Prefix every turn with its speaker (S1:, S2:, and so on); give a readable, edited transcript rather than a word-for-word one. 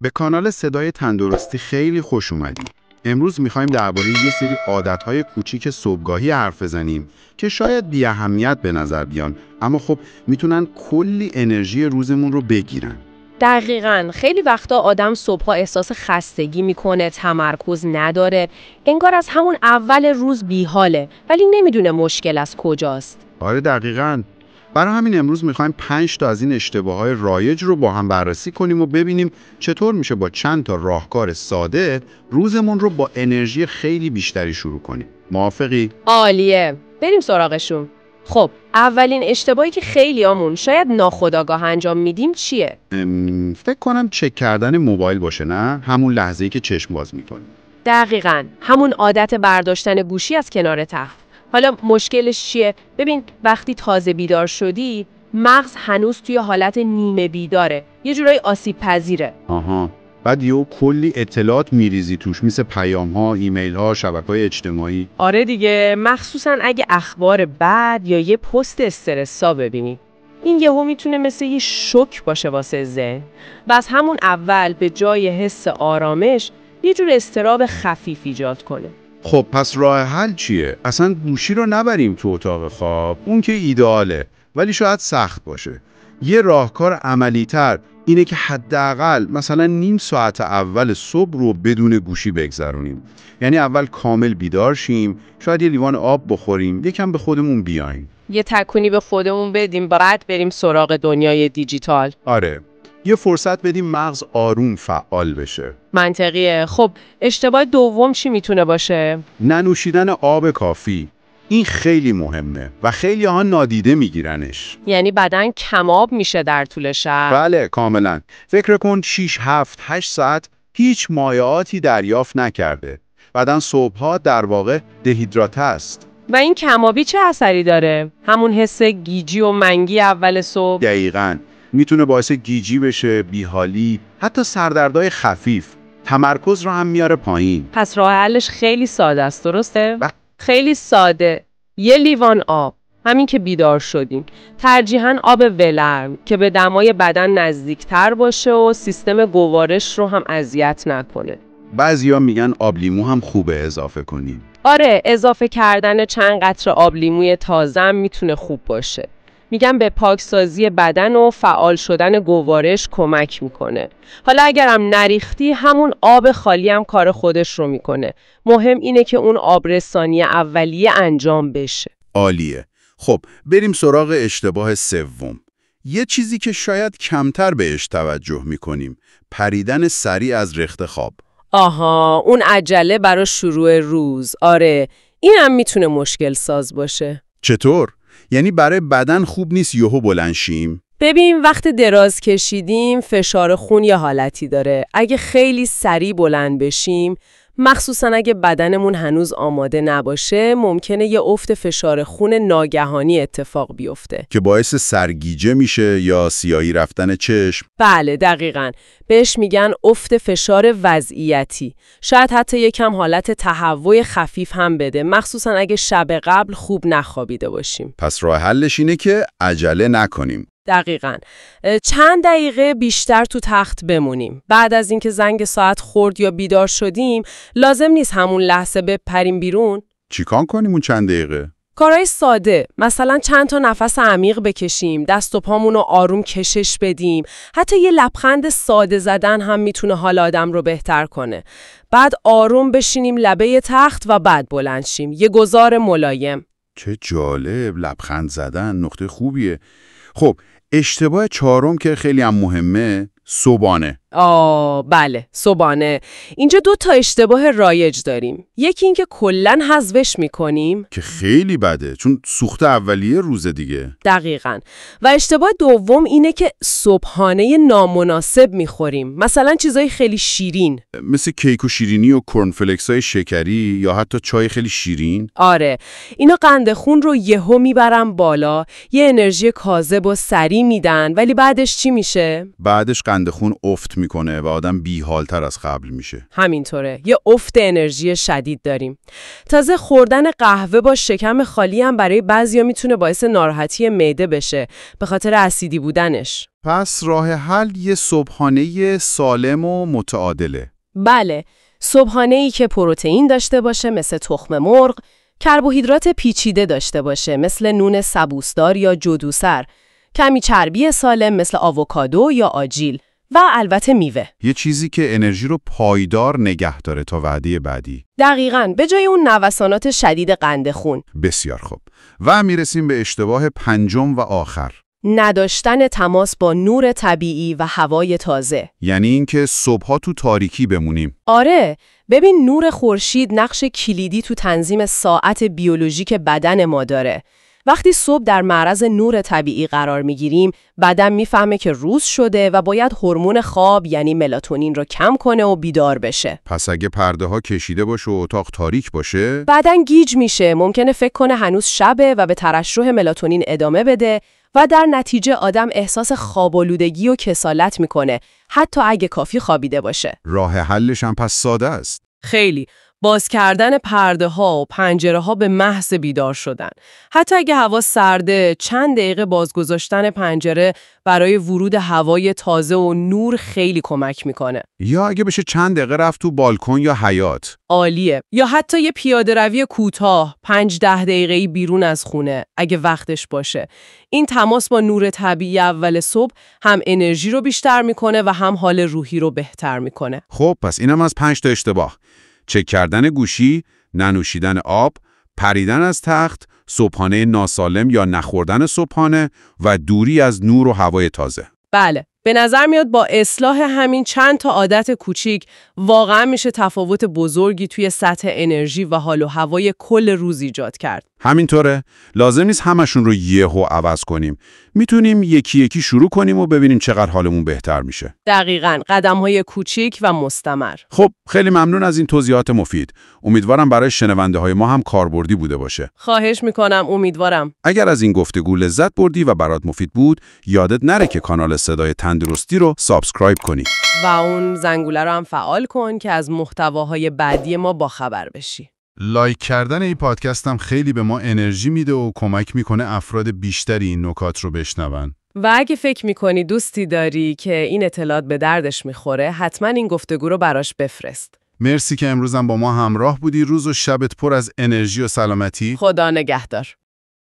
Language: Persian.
S1: به کانال صدای تندرستی خیلی خوش اومدید. امروز میخوایم درباره یه سری عادتهای کوچیک صبحگاهی حرف بزنیم که شاید بی اهمیت به نظر بیان، اما خب میتونن کلی انرژی روزمون رو بگیرن.
S2: دقیقاً. خیلی وقتا آدم صبحا احساس خستگی میکنه، تمرکز نداره، انگار از همون اول روز بیحاله، ولی نمیدونه مشکل از کجاست.
S1: آره دقیقاً. برای همین امروز میخوایم 5 تا از این اشتباههای رایج رو با هم بررسی کنیم و ببینیم چطور میشه با چند تا راهکار ساده روزمون رو با انرژی خیلی بیشتری شروع کنیم. موافقی؟
S2: عالیه. بریم سراغشون. خب، اولین اشتباهی که خیلیامون شاید ناخودآگاه انجام میدیم چیه؟
S1: فکر کنم چک کردن موبایل باشه، نه؟ همون لحظه‌ای که چشم باز میکنیم.
S2: دقیقاً. همون عادت برداشتن گوشی از کنار تخت. حالا مشکلش چیه؟ ببین، وقتی تازه بیدار شدی، مغز هنوز توی حالت نیمه بیداره. یه جورایی آسیب پذیره.
S1: آها. بعد یهو کلی اطلاعات میریزی توش، مثل پیام‌ها، ایمیل‌ها، شبکه‌های اجتماعی.
S2: آره دیگه، مخصوصاً اگه اخبار بد یا یه پست استرسا ببینی. این یهو میتونه مثل یه شوک باشه واسه ذهن. بس همون اول به جای حس آرامش یه جور اضطراب خفیف ایجاد کنه.
S1: خب پس راه حل چیه؟ اصلا گوشی رو نبریم تو اتاق خواب. اون که ایدئاله، ولی شاید سخت باشه. یه راهکار عملی‌تر اینه که حداقل مثلا نیم ساعت اول صبح رو بدون گوشی بگذرونیم. یعنی اول کامل بیدار شیم، شاید یه لیوان آب بخوریم، یکم به خودمون بیایم.
S2: یه تکونی به خودمون بدیم، بعد بریم سراغ دنیای دیجیتال.
S1: آره. یه فرصت بدیم مغز آروم فعال بشه.
S2: منطقیه. خب، اشتباه دوم چی میتونه باشه؟
S1: ننوشیدن آب کافی. این خیلی مهمه و خیلی ها نادیده میگیرنش.
S2: یعنی بدن کم آب میشه در طول شب؟
S1: بله کاملا. فکر کن 6، 7، 8 ساعت هیچ مایعاتی دریافت نکرده. بدن صبحها در واقع دهیدراته است.
S2: و این کم‌آبی چه اثری داره؟ همون حس گیجی و منگی اول صبح؟
S1: دقیقاً. میتونه باعث گیجی بشه، بیحالی، حتی سردردهای خفیف. تمرکز رو هم میاره پایین.
S2: پس راه حلش خیلی ساده است، درسته؟ خیلی ساده. یه لیوان آب، همین که بیدار شدیم. ترجیحاً آب ولرم که به دمای بدن نزدیکتر باشه و سیستم گوارش رو هم اذیت نکنه.
S1: بعضیا میگن آب لیمو هم خوبه اضافه کنیم.
S2: آره، اضافه کردن چند قطره آب لیموی تازه هم میتونه خوب باشه. میگم به پاکسازی بدن و فعال شدن گوارش کمک میکنه. حالا اگرم نریختی، همون آب خالی هم کار خودش رو میکنه. مهم اینه که اون آبرسانی اولیه انجام بشه.
S1: عالیه. خب بریم سراغ اشتباه سوم. یه چیزی که شاید کمتر بهش توجه میکنیم، پریدن سریع از رخت خواب.
S2: آها، اون عجله برای شروع روز. آره، اینم میتونه مشکل ساز باشه.
S1: چطور؟ یعنی برای بدن خوب نیست یهو بلند شیم؟
S2: ببین، وقت دراز کشیدیم فشار خون یه حالتی داره. اگه خیلی سریع بلند بشیم، مخصوصا اگه بدنمون هنوز آماده نباشه، ممکنه یه افت فشار خون ناگهانی اتفاق بیفته
S1: که باعث سرگیجه میشه یا سیاهی رفتن چشم.
S2: بله دقیقاً. بهش میگن افت فشار وضعیتی. شاید حتی یکم حالت تهوع خفیف هم بده، مخصوصا اگه شب قبل خوب نخوابیده باشیم.
S1: پس راه حلش اینه که عجله نکنیم.
S2: دقیقاً. چند دقیقه بیشتر تو تخت بمونیم. بعد از اینکه زنگ ساعت خورد یا بیدار شدیم، لازم نیست همون لحظه بپریم بیرون.
S1: چیکار کنیم اون چند دقیقه؟
S2: کارهای ساده، مثلا چند تا نفس عمیق بکشیم، دست و پامون رو آروم کشش بدیم. حتی یه لبخند ساده زدن هم میتونه حال آدم رو بهتر کنه. بعد آروم بشینیم لبه تخت و بعد بلند شیم. یه گذار ملایم.
S1: چه جالب، لبخند زدن نقطه خوبیه. خب اشتباه چهارم که خیلی هم مهمه، صبحانه.
S2: بله، صبحانه. اینجا 2 تا اشتباه رایج داریم. یکی این که کلاً حذفش میکنیم
S1: که خیلی بده، چون سوخت اولیه روز دیگه.
S2: دقیقاً. و اشتباه دوم اینه که صبحانه نامناسب میخوریم. مثلا چیزای خیلی شیرین،
S1: مثل کیک و شیرینی و کرنفلکس های شکری یا حتی چای خیلی شیرین.
S2: آره، اینا قند خون رو یهو میبرن بالا، یه انرژی کاذب و سریع میدن، ولی بعدش چی میشه؟
S1: بعدش قند قند خون افت میکنه و آدم بی‌حال‌تر از قبل میشه.
S2: همینطوره، یه افت انرژی شدید داریم. تازه خوردن قهوه با شکم خالی هم برای بعضیا میتونه باعث ناراحتی معده بشه به خاطر اسیدی بودنش.
S1: پس راه حل یه صبحانه سالم و متعادله.
S2: بله، صبحانه‌ای که پروتئین داشته باشه مثل تخم مرغ، کربوهیدرات پیچیده داشته باشه مثل نون سبوسدار یا جدوسر، کمی چربی سالم مثل آووکادو یا آجیل و البته میوه.
S1: یه چیزی که انرژی رو پایدار نگه داره تا وعده بعدی.
S2: دقیقاً، به جای اون نوسانات شدید قند خون.
S1: بسیار خوب. و میرسیم به اشتباه پنجم و آخر.
S2: نداشتن تماس با نور طبیعی و هوای تازه.
S1: یعنی اینکه صبحا تو تاریکی بمونیم.
S2: آره، ببین نور خورشید نقش کلیدی تو تنظیم ساعت بیولوژیک بدن ما داره. وقتی صبح در معرض نور طبیعی قرار میگیریم، بدن میفهمه که روز شده و باید هورمون خواب یعنی ملاتونین رو کم کنه و بیدار بشه.
S1: پس اگه پرده ها کشیده باشه و اتاق تاریک باشه،
S2: بدن گیج میشه، ممکنه فکر کنه هنوز شبه و به ترشح ملاتونین ادامه بده و در نتیجه آدم احساس خواب‌آلودگی و کسالت میکنه، حتی اگه کافی خوابیده باشه.
S1: راه حلش هم پس ساده است.
S2: خیلی. باز کردن پرده ها و پنجره ها به محض بیدار شدن. حتی اگه هوا سرده، چند دقیقه باز گذاشتن پنجره برای ورود هوای تازه و نور خیلی کمک میکنه.
S1: یا اگه بشه چند دقیقه رفت تو بالکن یا حیاط.
S2: عالیه. یا حتی یه پیاده روی کوتاه 5-10 دقیقه‌ای بیرون از خونه اگه وقتش باشه. این تماس با نور طبیعی اول صبح هم انرژی رو بیشتر میکنه و هم حال روحی رو بهتر میکنه.
S1: خب پس اینم از 5 تا اشتباه. چک کردن گوشی، ننوشیدن آب، پریدن از تخت، صبحانه ناسالم یا نخوردن صبحانه و دوری از نور و هوای تازه.
S2: بله، به نظر میاد با اصلاح همین چند تا عادت کوچیک واقعا میشه تفاوت بزرگی توی سطح انرژی و حال و هوای کل روز ایجاد کرد.
S1: همینطوره، لازم نیست همشون رو یهو عوض کنیم. میتونیم یکی یکی شروع کنیم و ببینیم چقدر حالمون بهتر میشه.
S2: دقیقاً، قدم‌های کوچیک و مستمر.
S1: خب، خیلی ممنون از این توضیحات مفید. امیدوارم برای شنونده های ما هم کاربردی بوده باشه.
S2: خواهش میکنم، امیدوارم.
S1: اگر از این گفتگو لذت بردی و برات مفید بود، یادت نره که کانال صدای تندرستی رو سابسکرایب کنی.
S2: و اون زنگوله رو هم فعال کن که از محتواهای بعدی ما باخبر بشی.
S1: لایک کردن این پادکست هم خیلی به ما انرژی میده و کمک میکنه افراد بیشتری این نکات رو بشنون.
S2: و اگه فکر میکنی دوستی داری که این اطلاعات به دردش میخوره، حتما این گفتگو رو براش بفرست.
S1: مرسی که امروزم با ما همراه بودی. روز و شبت پر از انرژی و سلامتی.
S2: خدا نگهدار.